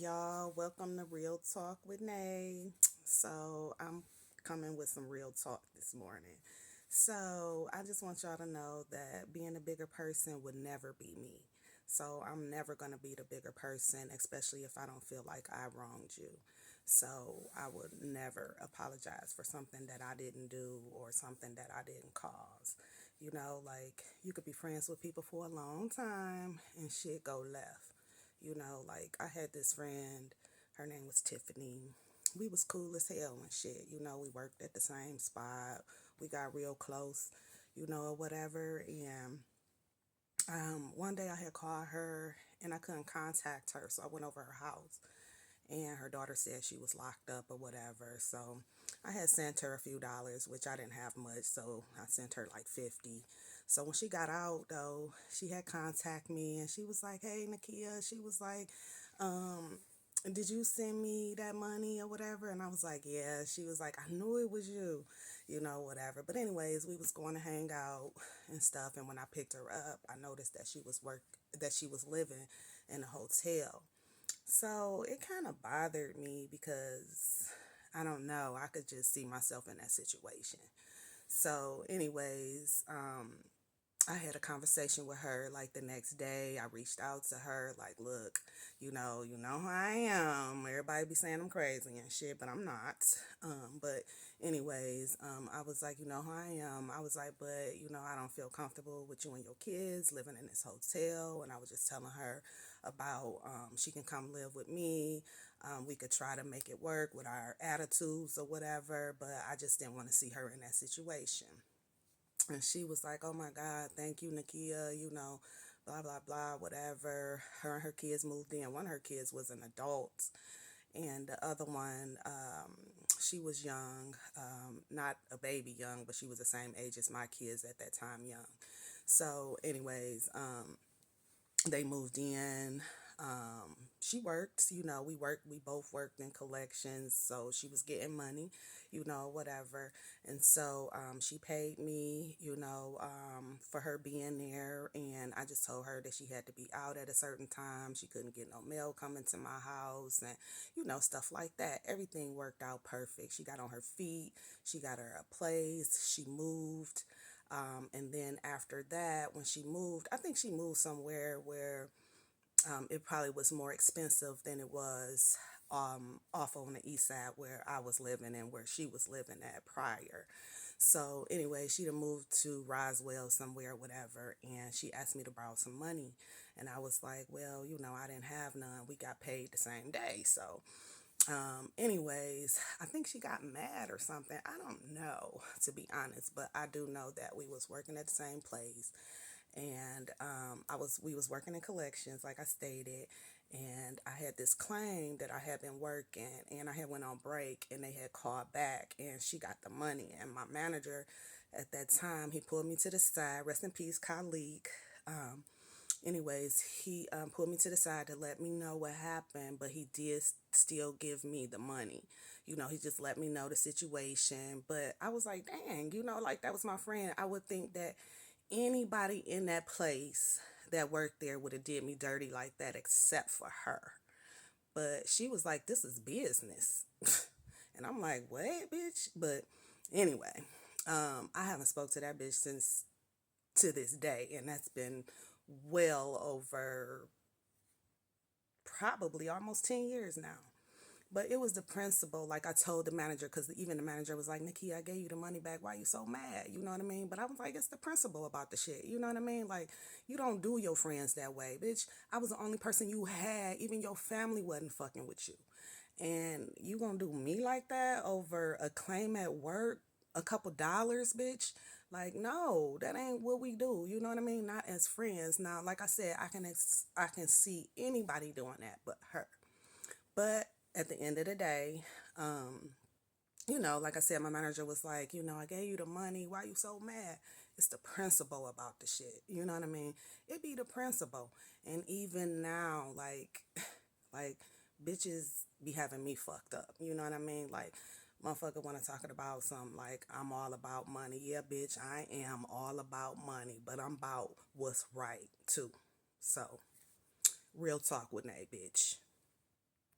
y'all. Welcome to Real Talk with Nay. So, I'm coming with some real talk this morning. So, I just want y'all to know that being a bigger person would never be me. So, I'm never going to be the bigger person, especially if I don't feel like I wronged you. So, I would never apologize for something that I didn't do or something that I didn't cause. Like you could be friends with people for a long time and shit go left. Like I had this friend, her name was Tiffany. We was cool as hell and shit. We worked at the same spot. We got real close, or whatever. And one day I had called her and I couldn't contact her, so I went over her house and her daughter said she was locked up or whatever. So I had sent her a few dollars, which I didn't have much, so I sent her like 50. So when she got out though, she had contacted me and she was like, "Hey Nakia," she was like, um, "Did you send me that money or whatever?" And I was like, "Yeah." She was like, "I knew it was you," whatever. But anyways, we was going to hang out and stuff. And when I picked her up, I noticed that she was living in a hotel. So it kind of bothered me because I don't know, I could just see myself in that situation. So, anyways, I had a conversation with her like the next day. I reached out to her like, "Look, you know who I am. Everybody be saying I'm crazy and shit, but I'm not." But anyways, I was like, "You know who I am." I was like, "But I don't feel comfortable with you and your kids living in this hotel." And I was just telling her about she can come live with me. We could try to make it work with our attitudes or whatever, but I just didn't want to see her in that situation. And she was like, "Oh my God, thank you, Nakia, blah, blah, blah, whatever." Her and her kids moved in. One of her kids was an adult, and the other one, she was young, not a baby young, but she was the same age as my kids at that time, young. So, anyways, they moved in. She worked, we both worked in collections, so she was getting money, whatever. And so she paid me, for her being there. And I just told her that she had to be out at a certain time. She couldn't get no mail coming to my house and, stuff like that. Everything worked out perfect. She got on her feet, she got her a place, she moved. And then after that, when she moved, I think she moved somewhere where it probably was more expensive than it was off on the east side where I was living and where she was living at prior. So anyway, she had moved to Roswell somewhere, whatever, and she asked me to borrow some money. And I was like, "Well, I didn't have none. We got paid the same day." So anyways, I think she got mad or something. I don't know, to be honest, but I do know that we was working at the same place, and we was working in collections, like I stated, and I had this claim that I had been working, and I had went on break, and they had called back, and she got the money, and my manager at that time, he pulled me to the side. Rest in peace, colleague. Um, Anyways, he pulled me to the side to let me know what happened, but he did still give me the money. He just let me know the situation. But I was like, dang, like that was my friend. I would think that anybody in that place that worked there would have did me dirty like that except for her. But she was like, "This is business." And I'm like, "What, bitch?" But anyway, I haven't spoke to that bitch since to this day, and that's been well over probably almost 10 years now. But it was the principle, like I told the manager, because even the manager was like, "Nikki, I gave you the money back. Why you so mad?" You know what I mean? But I was like, it's the principle about the shit. You know what I mean? Like, you don't do your friends that way, bitch. I was the only person you had. Even your family wasn't fucking with you. And you gonna do me like that over a claim at work, a couple dollars, bitch? Like, no, that ain't what we do. You know what I mean? Not as friends. Now, like I said, I can see anybody doing that but her. But at the end of the day, um, like I said, my manager was like, "I gave you the money. Why you so mad?" It's the principle about the shit. You know what I mean? It be the principle. And even now, like bitches be having me fucked up. You know what I mean? Like motherfucker want to talk about something like I'm all about money. Yeah, bitch, I am all about money, but I'm about what's right too. So, real talk with Nate, bitch.